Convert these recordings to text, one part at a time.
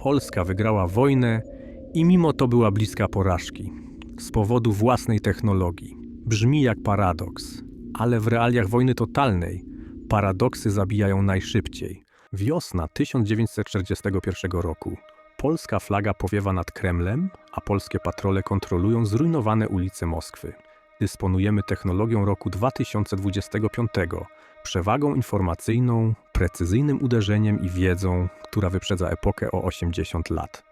Polska wygrała wojnę i mimo to była bliska porażki. Z powodu własnej technologii. Brzmi jak paradoks, ale w realiach wojny totalnej paradoksy zabijają najszybciej. Wiosna 1941 roku. Polska flaga powiewa nad Kremlem, a polskie patrole kontrolują zrujnowane ulice Moskwy. Dysponujemy technologią roku 2025, przewagą informacyjną, precyzyjnym uderzeniem i wiedzą, która wyprzedza epokę o 80 lat.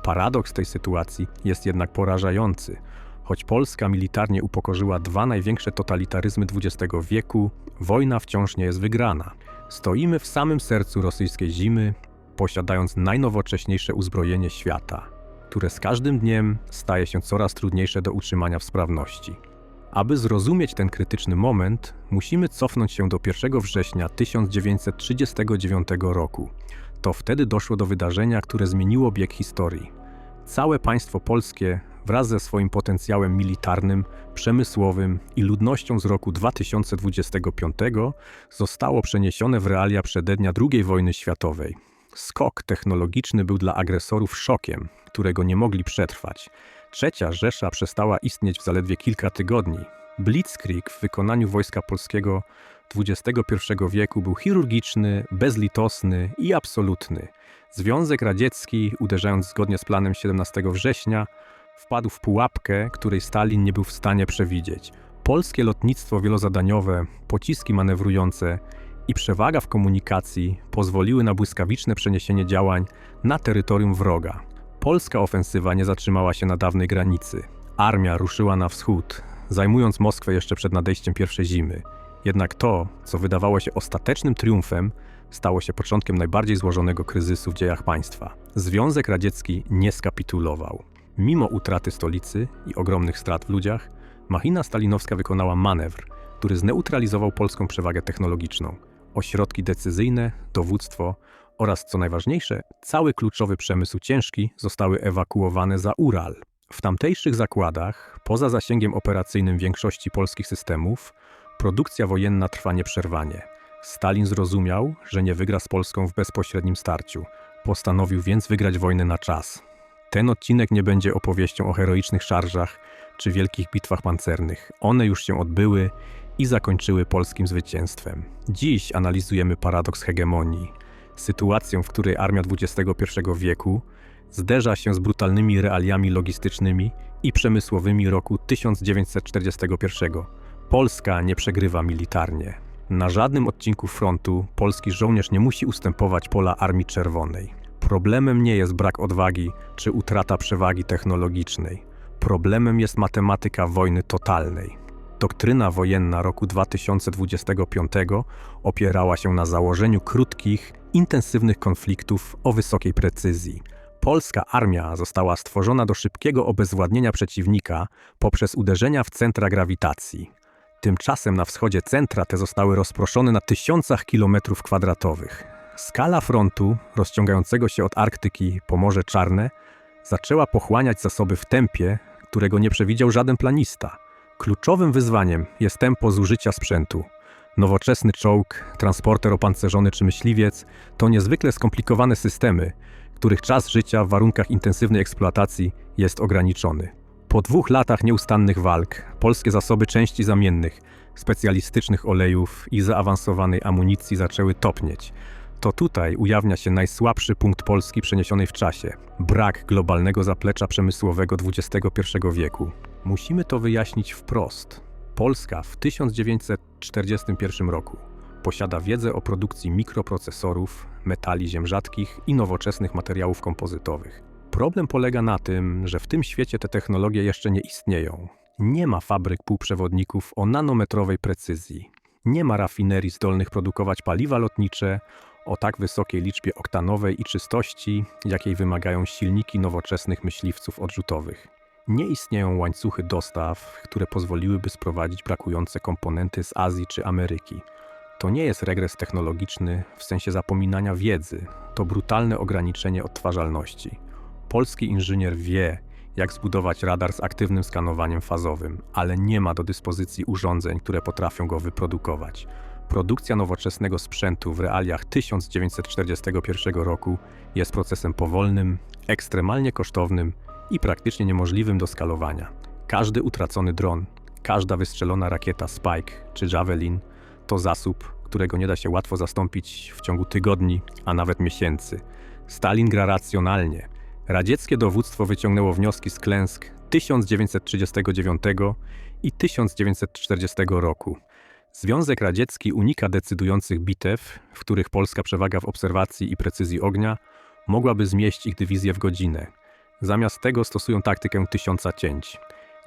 Paradoks tej sytuacji jest jednak porażający. Choć Polska militarnie upokorzyła dwa największe totalitaryzmy XX wieku, wojna wciąż nie jest wygrana. Stoimy w samym sercu rosyjskiej zimy, posiadając najnowocześniejsze uzbrojenie świata, które z każdym dniem staje się coraz trudniejsze do utrzymania w sprawności. Aby zrozumieć ten krytyczny moment, musimy cofnąć się do 1 września 1939 roku. To wtedy doszło do wydarzenia, które zmieniło bieg historii. Całe państwo polskie wraz ze swoim potencjałem militarnym, przemysłowym i ludnością z roku 2025 zostało przeniesione w realia przedednia II wojny światowej. Skok technologiczny był dla agresorów szokiem, którego nie mogli przetrwać. Trzecia Rzesza przestała istnieć w zaledwie kilka tygodni. Blitzkrieg w wykonaniu Wojska Polskiego XXI wieku był chirurgiczny, bezlitosny i absolutny. Związek Radziecki, uderzając zgodnie z planem 17 września, wpadł w pułapkę, której Stalin nie był w stanie przewidzieć. Polskie lotnictwo wielozadaniowe, pociski manewrujące i przewaga w komunikacji pozwoliły na błyskawiczne przeniesienie działań na terytorium wroga. Polska ofensywa nie zatrzymała się na dawnej granicy. Armia ruszyła na wschód, zajmując Moskwę jeszcze przed nadejściem pierwszej zimy. Jednak to, co wydawało się ostatecznym triumfem, stało się początkiem najbardziej złożonego kryzysu w dziejach państwa. Związek Radziecki nie skapitulował. Mimo utraty stolicy i ogromnych strat w ludziach, machina stalinowska wykonała manewr, który zneutralizował polską przewagę technologiczną. Ośrodki decyzyjne, dowództwo oraz, co najważniejsze, cały kluczowy przemysł ciężki zostały ewakuowane za Ural. W tamtejszych zakładach, poza zasięgiem operacyjnym większości polskich systemów, produkcja wojenna trwa nieprzerwanie. Stalin zrozumiał, że nie wygra z Polską w bezpośrednim starciu. Postanowił więc wygrać wojnę na czas. Ten odcinek nie będzie opowieścią o heroicznych szarżach czy wielkich bitwach pancernych. One już się odbyły i zakończyły polskim zwycięstwem. Dziś analizujemy paradoks hegemonii. Sytuację, w której armia XXI wieku zderza się z brutalnymi realiami logistycznymi i przemysłowymi roku 1941. Polska nie przegrywa militarnie. Na żadnym odcinku frontu polski żołnierz nie musi ustępować pola Armii Czerwonej. Problemem nie jest brak odwagi czy utrata przewagi technologicznej. Problemem jest matematyka wojny totalnej. Doktryna wojenna roku 2025 opierała się na założeniu krótkich, intensywnych konfliktów o wysokiej precyzji. Polska armia została stworzona do szybkiego obezwładnienia przeciwnika poprzez uderzenia w centra grawitacji. Tymczasem na wschodzie centra te zostały rozproszone na tysiącach kilometrów kwadratowych. Skala frontu, rozciągającego się od Arktyki po Morze Czarne, zaczęła pochłaniać zasoby w tempie, którego nie przewidział żaden planista. Kluczowym wyzwaniem jest tempo zużycia sprzętu. Nowoczesny czołg, transporter opancerzony czy myśliwiec to niezwykle skomplikowane systemy, których czas życia w warunkach intensywnej eksploatacji jest ograniczony. Po 2 latach nieustannych walk, polskie zasoby części zamiennych, specjalistycznych olejów i zaawansowanej amunicji zaczęły topnieć. To tutaj ujawnia się najsłabszy punkt Polski przeniesionej w czasie – brak globalnego zaplecza przemysłowego XXI wieku. Musimy to wyjaśnić wprost. Polska w 1941 roku posiada wiedzę o produkcji mikroprocesorów, metali ziem rzadkich i nowoczesnych materiałów kompozytowych. Problem polega na tym, że w tym świecie te technologie jeszcze nie istnieją. Nie ma fabryk półprzewodników o nanometrowej precyzji. Nie ma rafinerii zdolnych produkować paliwa lotnicze o tak wysokiej liczbie oktanowej i czystości, jakiej wymagają silniki nowoczesnych myśliwców odrzutowych. Nie istnieją łańcuchy dostaw, które pozwoliłyby sprowadzić brakujące komponenty z Azji czy Ameryki. To nie jest regres technologiczny w sensie zapominania wiedzy, to brutalne ograniczenie odtwarzalności. Polski inżynier wie, jak zbudować radar z aktywnym skanowaniem fazowym, ale nie ma do dyspozycji urządzeń, które potrafią go wyprodukować. Produkcja nowoczesnego sprzętu w realiach 1941 roku jest procesem powolnym, ekstremalnie kosztownym i praktycznie niemożliwym do skalowania. Każdy utracony dron, każda wystrzelona rakieta Spike czy Javelin to zasób, którego nie da się łatwo zastąpić w ciągu tygodni, a nawet miesięcy. Stalin gra racjonalnie. Radzieckie dowództwo wyciągnęło wnioski z klęsk 1939 i 1940 roku. Związek Radziecki unika decydujących bitew, w których polska przewaga w obserwacji i precyzji ognia mogłaby zmieść ich dywizję w godzinę. Zamiast tego stosują taktykę 1000 cięć.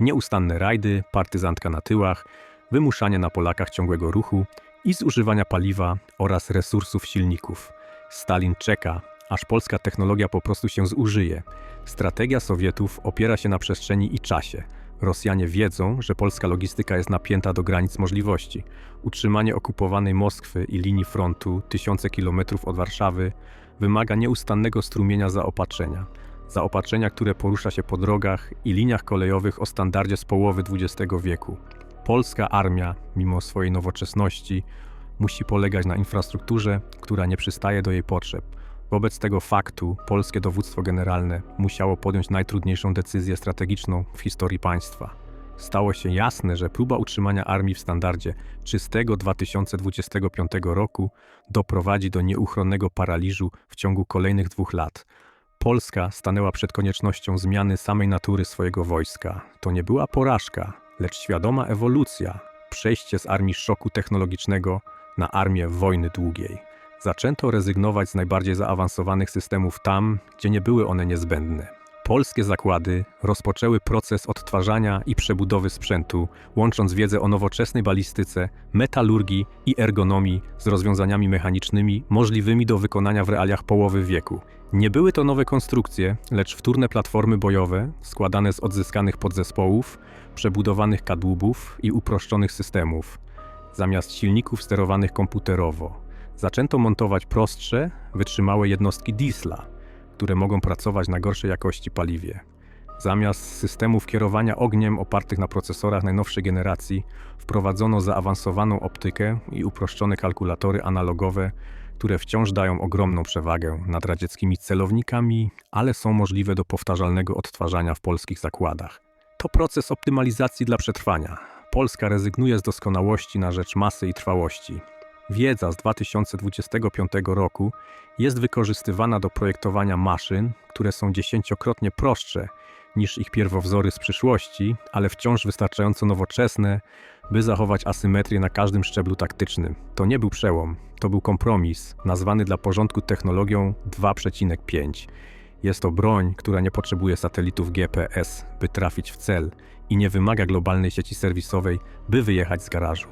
Nieustanne rajdy, partyzantka na tyłach, wymuszanie na Polakach ciągłego ruchu i zużywania paliwa oraz resursów silników. Stalin czeka, aż polska technologia po prostu się zużyje. Strategia Sowietów opiera się na przestrzeni i czasie. Rosjanie wiedzą, że polska logistyka jest napięta do granic możliwości. Utrzymanie okupowanej Moskwy i linii frontu tysiące kilometrów od Warszawy wymaga nieustannego strumienia zaopatrzenia. Zaopatrzenia, które porusza się po drogach i liniach kolejowych o standardzie z połowy XX wieku. Polska armia, mimo swojej nowoczesności, musi polegać na infrastrukturze, która nie przystaje do jej potrzeb. Wobec tego faktu polskie dowództwo generalne musiało podjąć najtrudniejszą decyzję strategiczną w historii państwa. Stało się jasne, że próba utrzymania armii w standardzie czystego 2025 roku doprowadzi do nieuchronnego paraliżu w ciągu kolejnych 2 lat. Polska stanęła przed koniecznością zmiany samej natury swojego wojska. To nie była porażka, lecz świadoma ewolucja, przejście z armii szoku technologicznego na armię wojny długiej. Zaczęto rezygnować z najbardziej zaawansowanych systemów tam, gdzie nie były one niezbędne. Polskie zakłady rozpoczęły proces odtwarzania i przebudowy sprzętu, łącząc wiedzę o nowoczesnej balistyce, metalurgii i ergonomii z rozwiązaniami mechanicznymi możliwymi do wykonania w realiach połowy wieku. Nie były to nowe konstrukcje, lecz wtórne platformy bojowe składane z odzyskanych podzespołów, przebudowanych kadłubów i uproszczonych systemów, zamiast silników sterowanych komputerowo. Zaczęto montować prostsze, wytrzymałe jednostki diesla, które mogą pracować na gorszej jakości paliwie. Zamiast systemów kierowania ogniem opartych na procesorach najnowszej generacji, wprowadzono zaawansowaną optykę i uproszczone kalkulatory analogowe, które wciąż dają ogromną przewagę nad radzieckimi celownikami, ale są możliwe do powtarzalnego odtwarzania w polskich zakładach. To proces optymalizacji dla przetrwania. Polska rezygnuje z doskonałości na rzecz masy i trwałości. Wiedza z 2025 roku jest wykorzystywana do projektowania maszyn, które są 10-krotnie prostsze niż ich pierwowzory z przyszłości, ale wciąż wystarczająco nowoczesne, by zachować asymetrię na każdym szczeblu taktycznym. To nie był przełom, to był kompromis, nazwany dla porządku technologią 2,5. Jest to broń, która nie potrzebuje satelitów GPS, by trafić w cel i nie wymaga globalnej sieci serwisowej, by wyjechać z garażu.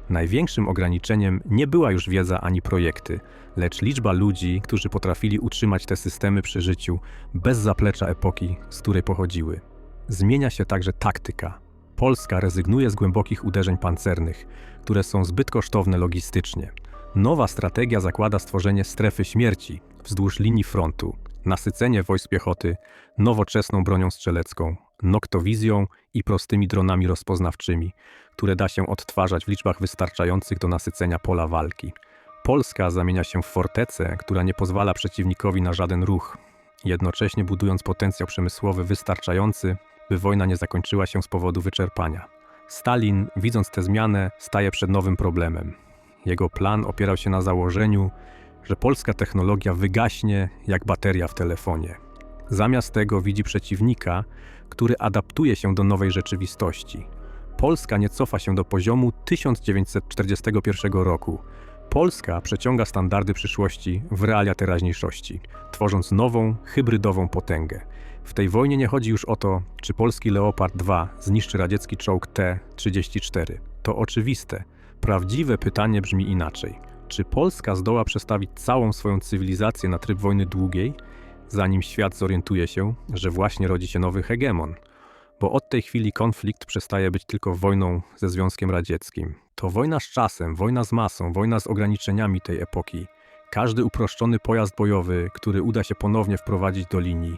Największym ograniczeniem nie była już wiedza ani projekty, lecz liczba ludzi, którzy potrafili utrzymać te systemy przy życiu bez zaplecza epoki, z której pochodziły. Zmienia się także taktyka. Polska rezygnuje z głębokich uderzeń pancernych, które są zbyt kosztowne logistycznie. Nowa strategia zakłada stworzenie strefy śmierci wzdłuż linii frontu, nasycenie wojsk piechoty nowoczesną bronią strzelecką, noktowizją i prostymi dronami rozpoznawczymi, które da się odtwarzać w liczbach wystarczających do nasycenia pola walki. Polska zamienia się w fortecę, która nie pozwala przeciwnikowi na żaden ruch, jednocześnie budując potencjał przemysłowy wystarczający, by wojna nie zakończyła się z powodu wyczerpania. Stalin, widząc tę zmianę, staje przed nowym problemem. Jego plan opierał się na założeniu, że polska technologia wygaśnie jak bateria w telefonie. Zamiast tego widzi przeciwnika, który adaptuje się do nowej rzeczywistości. Polska nie cofa się do poziomu 1941 roku. Polska przeciąga standardy przyszłości w realia teraźniejszości, tworząc nową, hybrydową potęgę. W tej wojnie nie chodzi już o to, czy polski Leopard 2 zniszczy radziecki czołg T-34. To oczywiste. Prawdziwe pytanie brzmi inaczej. Czy Polska zdoła przestawić całą swoją cywilizację na tryb wojny długiej, zanim świat zorientuje się, że właśnie rodzi się nowy hegemon? Bo od tej chwili konflikt przestaje być tylko wojną ze Związkiem Radzieckim. To wojna z czasem, wojna z masą, wojna z ograniczeniami tej epoki. Każdy uproszczony pojazd bojowy, który uda się ponownie wprowadzić do linii,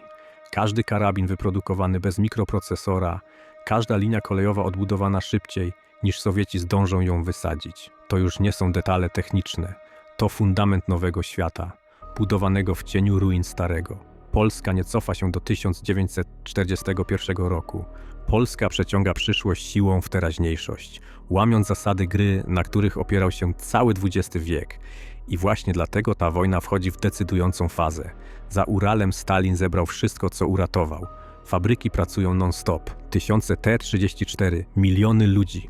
każdy karabin wyprodukowany bez mikroprocesora, każda linia kolejowa odbudowana szybciej niż Sowieci zdążą ją wysadzić. To już nie są detale techniczne. To fundament nowego świata, budowanego w cieniu ruin starego. Polska nie cofa się do 1941 roku. Polska przeciąga przyszłość siłą w teraźniejszość, łamiąc zasady gry, na których opierał się cały XX wiek. I właśnie dlatego ta wojna wchodzi w decydującą fazę. Za Uralem Stalin zebrał wszystko, co uratował. Fabryki pracują non-stop, tysiące T-34, miliony ludzi.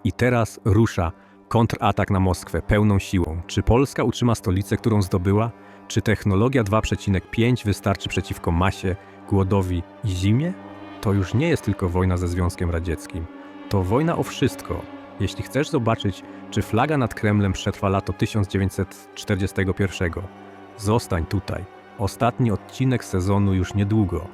I teraz rusza kontratak na Moskwę pełną siłą. Czy Polska utrzyma stolicę, którą zdobyła? Czy technologia 2,5 wystarczy przeciwko masie, głodowi i zimie? To już nie jest tylko wojna ze Związkiem Radzieckim. To wojna o wszystko. Jeśli chcesz zobaczyć, czy flaga nad Kremlem przetrwa lato 1941, zostań tutaj. Ostatni odcinek sezonu już niedługo.